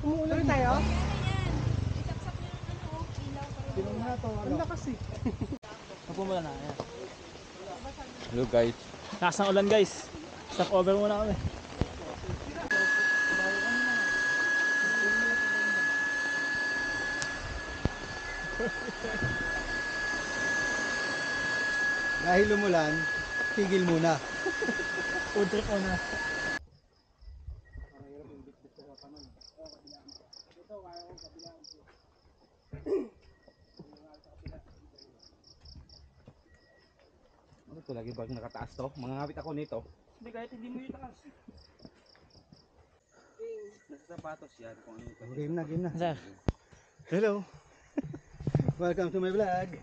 Umuulan tayo? Ang lakas eh. Pumula na. Ayan. Hello guys. Lakas ng ulan guys. Stop over muna kami. Dahil umulan, tigil muna. Food trip muna. Ano to, lagi bang nakataas to? Mangangawit ako nito. Hindi, kahit hindi mo itaas. Nasa sapatos yan kung ano ito. Game na, game na. Sir. Hello. Welcome to my vlog.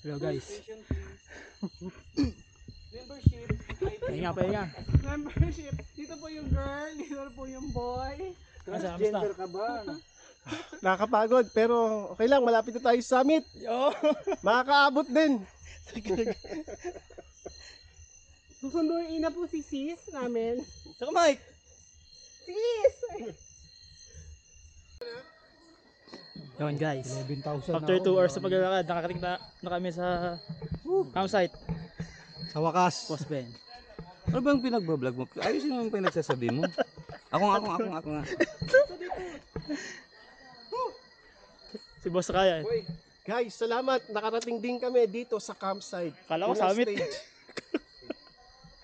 Hello guys. Membership. Pahinga, pahinga. Membership. Dito po yung girl, dito po yung boy. Transgender ka ba? Nakakapagod pero okay lang, malapit na tayo sa summit. Yo! Makakaabot din. Susunduin na po si sis namin. Saka Mike! Sis! Yun guys. 11,000 After 2 hours sa paglalakad, nakakating na kami sa campsite. Sa wakas. Boss Ben. Ano bang pinagbablog mo? Ayusin mo yung pinagsasabi mo. Ako nga. Si Boss kaya eh. Hoy, guys, salamat. Nakarating din kami dito sa campsite. Kala ko Unang summit. stage.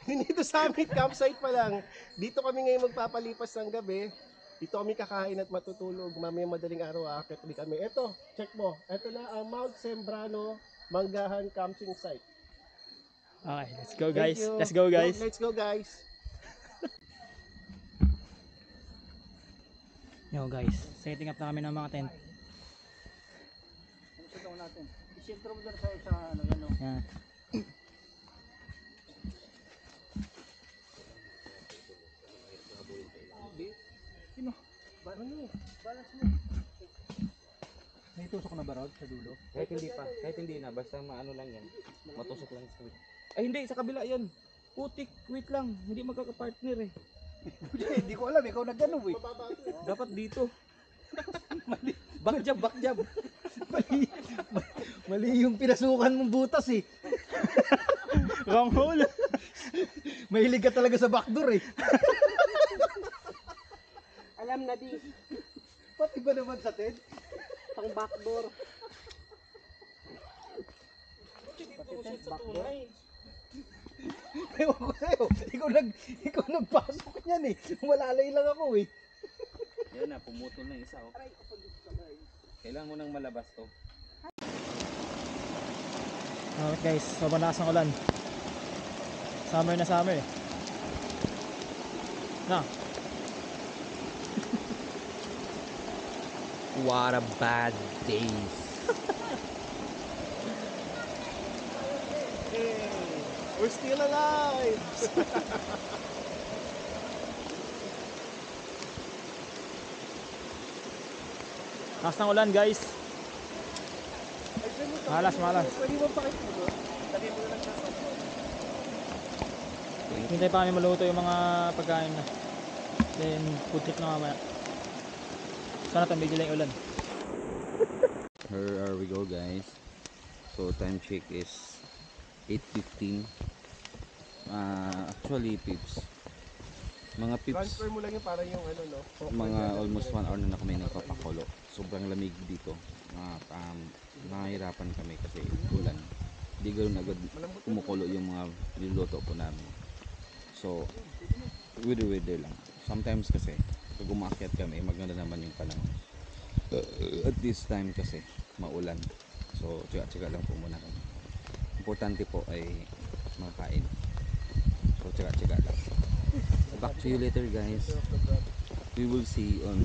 Dito summit, campsite pa lang. Dito kami ngayon magpapalipas ng gabi. Dito kami kakain at matutulog. Mamaya madaling araw aakyat ulit kami. Ito, check mo. Ito na ang Mount Sembrano Manggahan Camping Site. Okay, let's go guys. Thank you. Let's go guys. Let's go guys. Yo guys, setting up na kami ng mga tent. Isintro mo doon sa ano yan o. Yan. Balance mo. May tusok na ba Rod sa dulo? Kahit hindi na, basta maano lang yan. Matusok lang sa kabila. Ay hindi, sa kabila yan. Putik, wait lang. Hindi magkakapartner eh. Hindi ko alam, ikaw nagano eh. Dapat dito. Backjab. Mali yung pinasukan mong butas eh. Wrong hole. Mahilig ka talaga sa backdoor eh. Alam na di, Pati ba naman sa tent? pang backdoor. Ewan ko sa'yo. Ikaw nagpasok niyan eh. Malalay lang ako eh. Yan na, pumutol na yung isa oh. Kailangan mo nang malabas to. Alright guys, sobrang lakas ng ulan. Summer na summer eh. Na. What a bad days. Hey, we're still alive. Lakas ng ulan guys. Malas. Pwede mo pakisulo? Lagay mo na lang siya sa Hintay pa kami maluto yung mga pagkain na. Then food trip na mamaya. Sana tambigil lang yung ulan. Here are we go guys. So time check is 8:15. Actually pips. Mga pips. transfer mo lang yung para yung ano no. Mga almost 1 hour na kami nagpapakulo. Sobrang lamig dito. Nahihirapan kami kasi ulan. Hindi ganoon agad kumukulo yung mga niluto po namin. So weather lang. Sometimes kasi pag umakyat kami maganda naman yung panahon. At this time kasi maulan. So tsaga-tsaga lang po muna kami. Importante po ay makain. So tsaga-tsaga lang. Back to you later guys. We will see on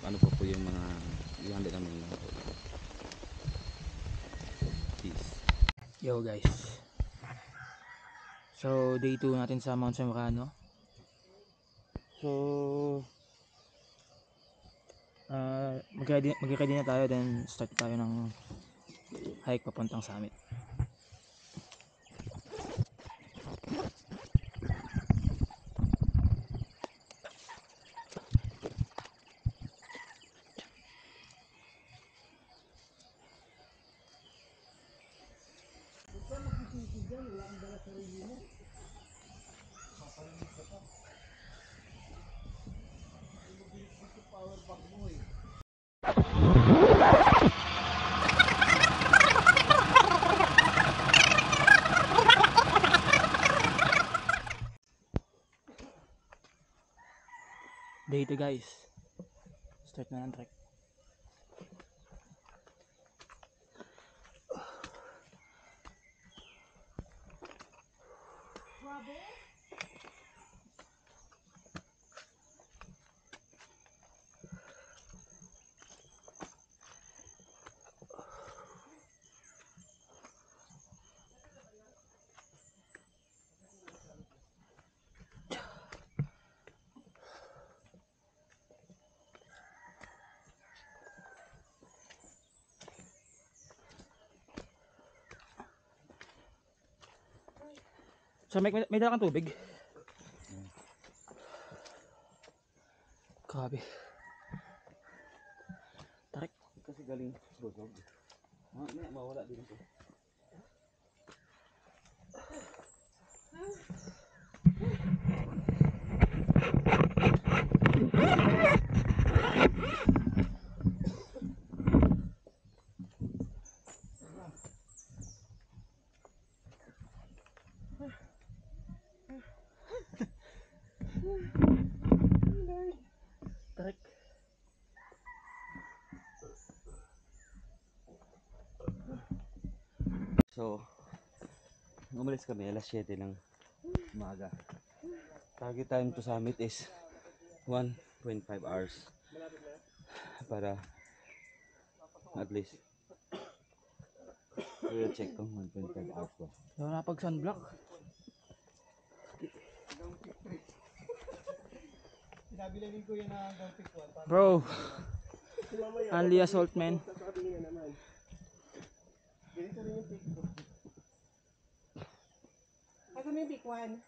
ano po yung mga ihanda namin ng ulan. Peace. Yo guys. So day 2 natin sa Mount Sembrano. So Mag-ready na tayo, then start tayo ng hike papuntang summit. Day 2 guys. Start na ng trek. So may dala kang tubig? Grabe. Tarik. Kasi galing busog. Mawala din ito. Tarik. So, umalis kami alas 7 ng umaga. Target time to summit is 1.5 hours. Para at least we'll check kung 1.5 hours ba. Wala na pag sunblock. Sinabi ko yan na hanggang pick 1. Bro. Only assault man. Sasabihin niya naman. Ganito rin yung pick ko. Ako na yung pick 1.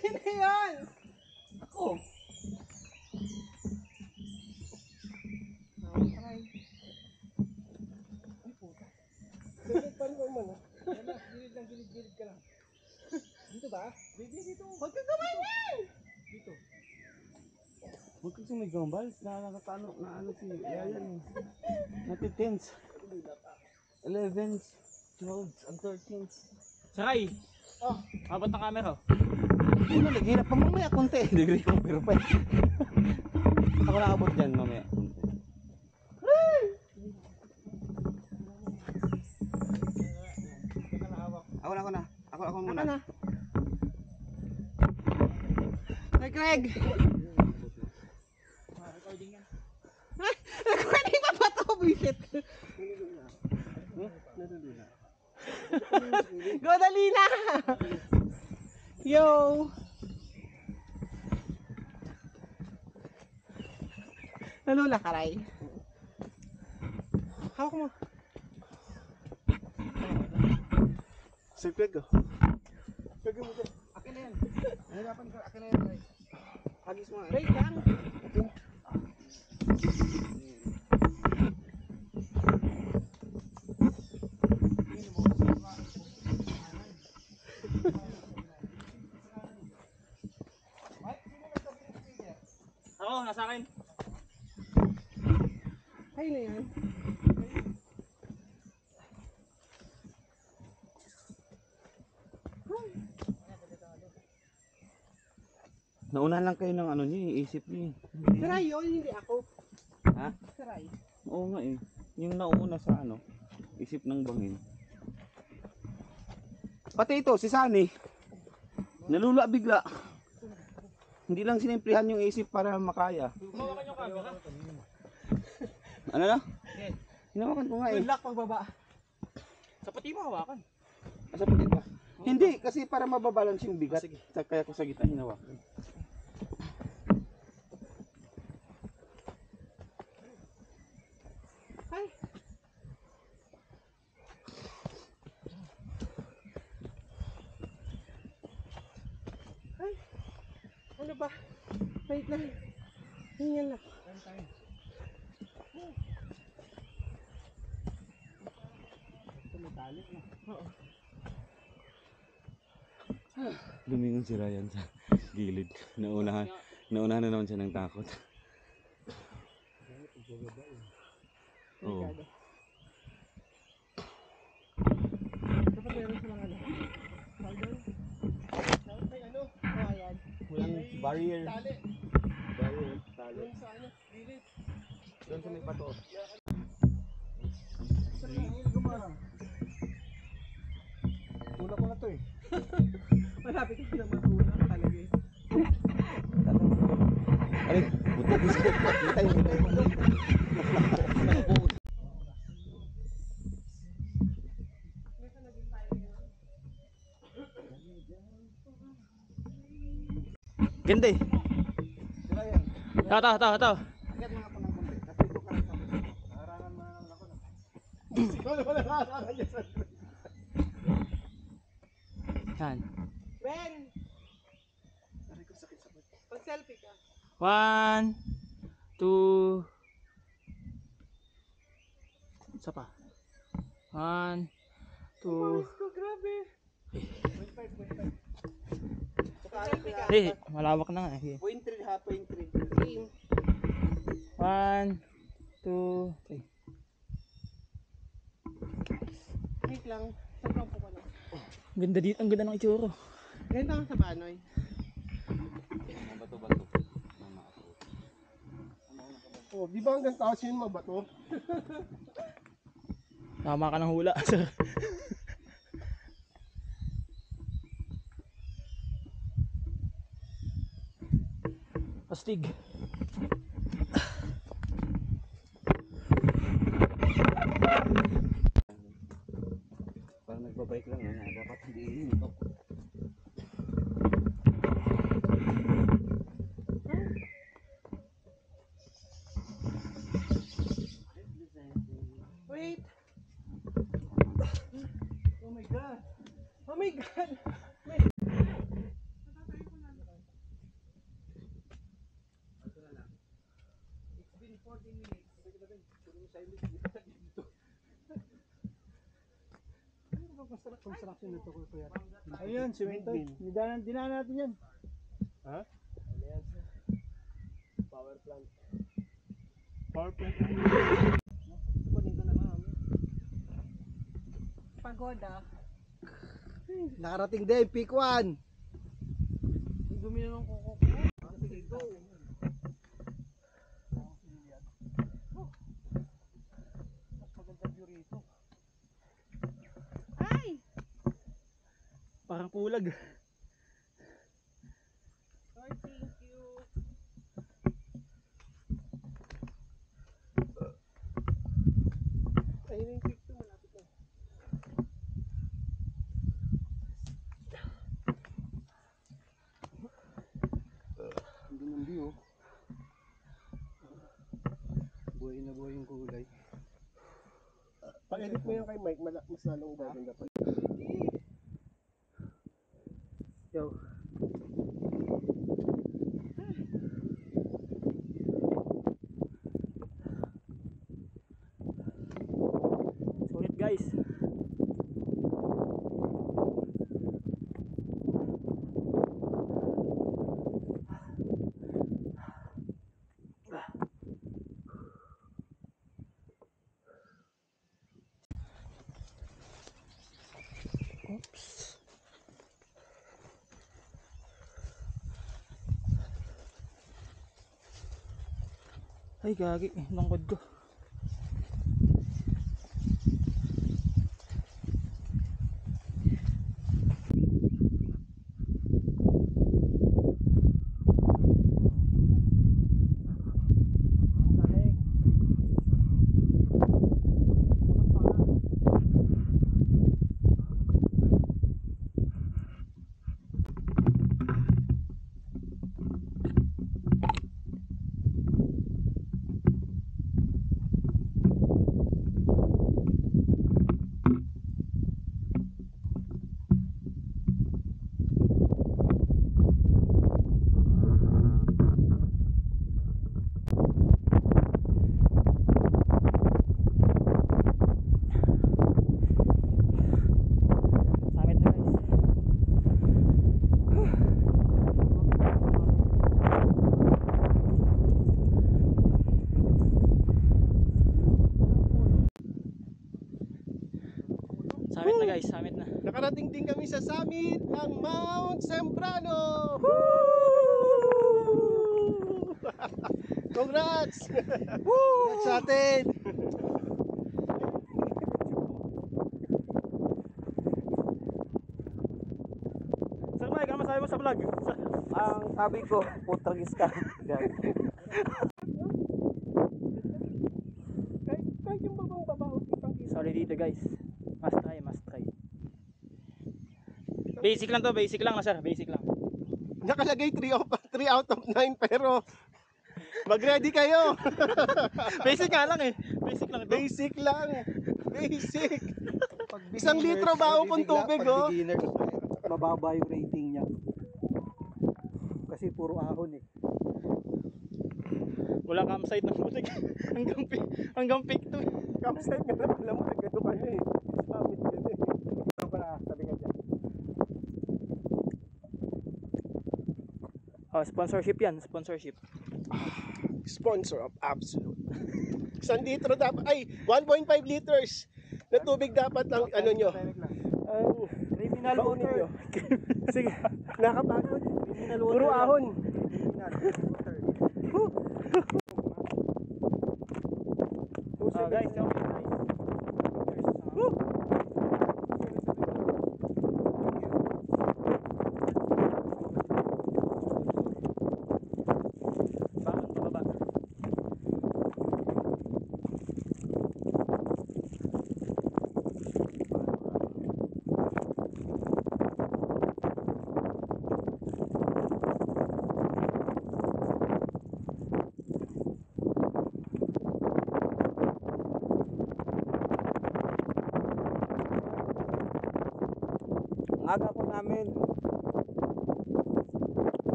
Sino yan? Ako. Paano ko man? Gilid lang, gilid ka lang. Dito ba? Dito. Huwag ka gumanyan! Dito. Huwag kang sumigambal. Nakakatano na ano si Yayan. Natitens. 11s, 12s, and 13s. Saray. Oh, abot ng camera. Ano, naghirap pa mamaya konti. Degree kong perfect. Ako nakabot dyan mamaya konti. Ako na. Ako muna. Ako na. Hey, Craig! Recording yan. Recording pa ba ito? Bisit! Go, dali na! Yo! Nalula ka, Ray? Hawak mo. Sir Craig, oh. Craig mo dyan. Akin na yan. Nahirapan ka. Akin na yan, Ray. Hagis mo. Ray, lang. Ako, nasa akin. Ay na yan. Nauna lang kayo ng ano niyo, iisip niyo. Si Ray yun, hindi ako. Ha? Si Ray. Oo nga eh. Yung nauna sa ano, isip ng bangin. Pati ito, si Sunny. Nalula bigla. Hindi lang sinimplihan yung isip para makaya. Mawakan yung camera. Ano na? Hinawakan ko nga eh. Good luck pagbaba. Sa pati mo hawakan. Asa pa ba? Hindi, kasi para mababalance yung bigat. Kaya ko sa gitna hinawakan. Ano ba? Wait lang. Hingan lang. Tumitalik na. Oo. Lumingon si Ryan sa gilid. Naunahan na naman siya ng takot. Oo. Dapat meron silang ano. Dapat may ano. Oh, ayan. Walang barrier. Tali. Barrier. Tali. Doon sa ano, gilid. Doon sa may pato. Tula ko na to eh. Malapit ka na matulak talaga eh. Ay, buti ko sa kita yung Ganda eh. Taw. Yan. Ben! Pag-selfie ka. 1, 2. Isa pa. 1, 2. Ko, grabe. Malawak na nga eh. Point 3 ha, point 3. 1, 2, 3. Wait lang. Sobrang po ka lang. Ganda dito, ang ganda ng itsura. Ganda ka sa banoy. bato-bato. Oh, di ba hanggang taas yun mabato? Tama ka ng hula, sir. Astig. Parang nagbabike lang yan. Dapat hindi hintok. Wait. Oh my god. Oh my god. Wait. It's been 14 minutes. Construction na to, kuya. Ayun, semento. Dinaan natin yan. Ha? Power plant. Power plant. Kunin ko na ma'am. Pagoda. Nakarating din, peak 1. Dumi na ng kuko ko. Sige, go. Mas maganda view rito. Ay! Parang pulag. Lord, thank you. Ayun yung peak 2, malapit na. Hindi ng view. Buhay na buhay yung kulay. Pag-edit mo yan kay Mike, mas lalong gaganda pa. Yo. Sulit guys. Oops. Ay gagi, lungkod ko. Summit na guys, summit na. Nakarating din kami sa summit ng Mount Sembrano! Congrats! Congrats sa atin! Sir Mike, ano masabi mo sa vlog? Ang sabi ko, putragis ka. Kahit yung babang babaw, kitang kita. Sorry dito guys. Must try, must try. Basic lang to, basic lang na sir, basic lang. Nakalagay 3 out of 9 pero mag-ready kayo! Basic nga lang eh. Basic lang ito. Basic lang! Basic! 1 litro ba kung tubig oh? Mababa yung rating niya. Kasi puro ahon eh. Wala campsite ng putik. hanggang peak to. Campsite nga na pala mo, nagano ka na eh. Summit ka na eh. Ano pala, sabi ka dyan. Oh, sponsorship yan, sponsorship. Sponsor of Absolute. 1 litro dapat, ay 1.5 liters na tubig dapat ang ano nyo. Ang Criminal baunin water. nyo. Sige, nakapagod. Criminal water. Puro ahon. Criminal water. Guys, so, bangon pababa. Ang aga po namin.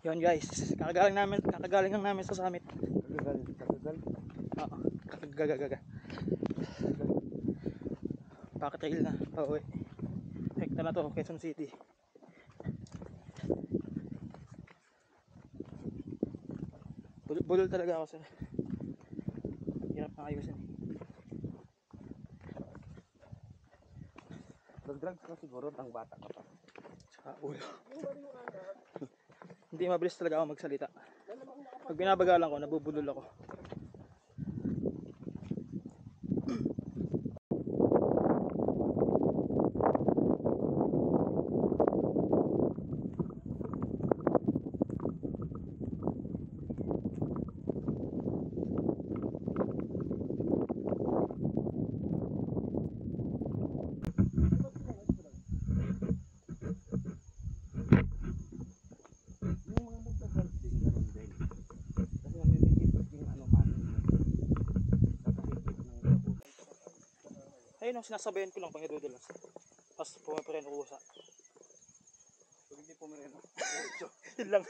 Yun guys, kakagaling lang namin sa summit. Kagagal. Oo, kakagaga. Pakatrail na, pauwi. Rekta na to, Quezon City. Bulol talaga ako sir. Hirap na ayusin. Nag-drugs ka siguro ng bata ka pa. Sa ulo. Hindi mabilis talaga ako magsalita. Pag binabagalan ko, nabubulol ako. Yung mga magdadrugs din, ganun din. Kasi namimigipit yung ano man. Nakahigpit ng gabo. Ayun ang sinasabayan ko lang pang idudulas. Tapos pumapireno ko sa. Pag hindi pumireno. Yun lang.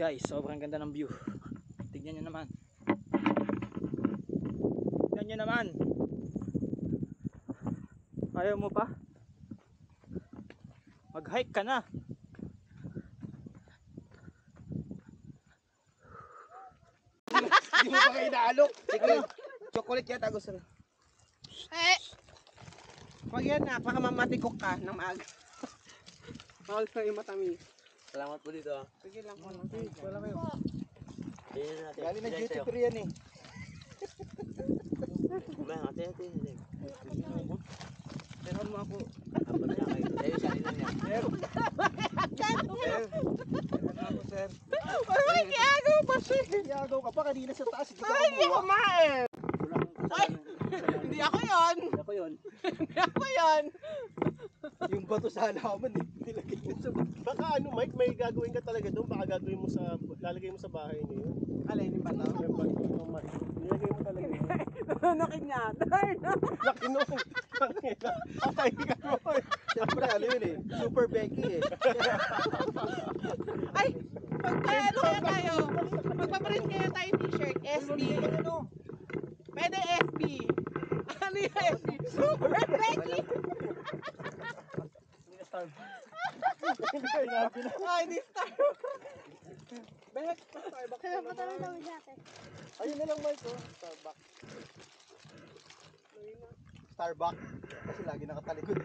Guys, sobrang ganda ng view. Tignan nyo naman. Tignan nyo naman. Ayaw mo pa? Mag-hike ka na. nag-aalok. Chicken. Chocolate yata gusto na. Pag yan na, baka mamatikok ka ng maaga. Bawal sa yung matamis. Salamat po dito ah. Sige lang ko. Wala kayo. Galing na duty free yan eh. Ate. Meron mo ako. Apa na kayo? Tayo siya nilang yan. Meron ako, sir. Ay, kiyagaw pa siya. Kiyagaw ka pa kanina sa taas. Hindi ka kumuha. Hindi ako yon. Ako yun. Hindi ako yon. Yung bato sa halaman eh. Nilagay ko sa bato. Baka ano, Mike, may gagawin ka talaga doon. Baka gagawin mo sa, lalagay mo sa bahay niyo. Alay, yung bata. Yung bag mo, Mike. Nilagay mo talaga yun. Nakinyatay na. Laki nun. Patay ka mo. Siyempre ano yun eh. Super Becky eh. Ay, ano kaya tayo? Magpaprint kaya tayo t-shirt. SB. Pwede SB. Ano yung SB? Super Becky. Ay, hindi Starbucks. Behek pa Starbucks. Kaya pa talaga kami dati. Ayun na lang, Mike. Oh. Starbucks. Starbucks. Kasi lagi nakatalikod.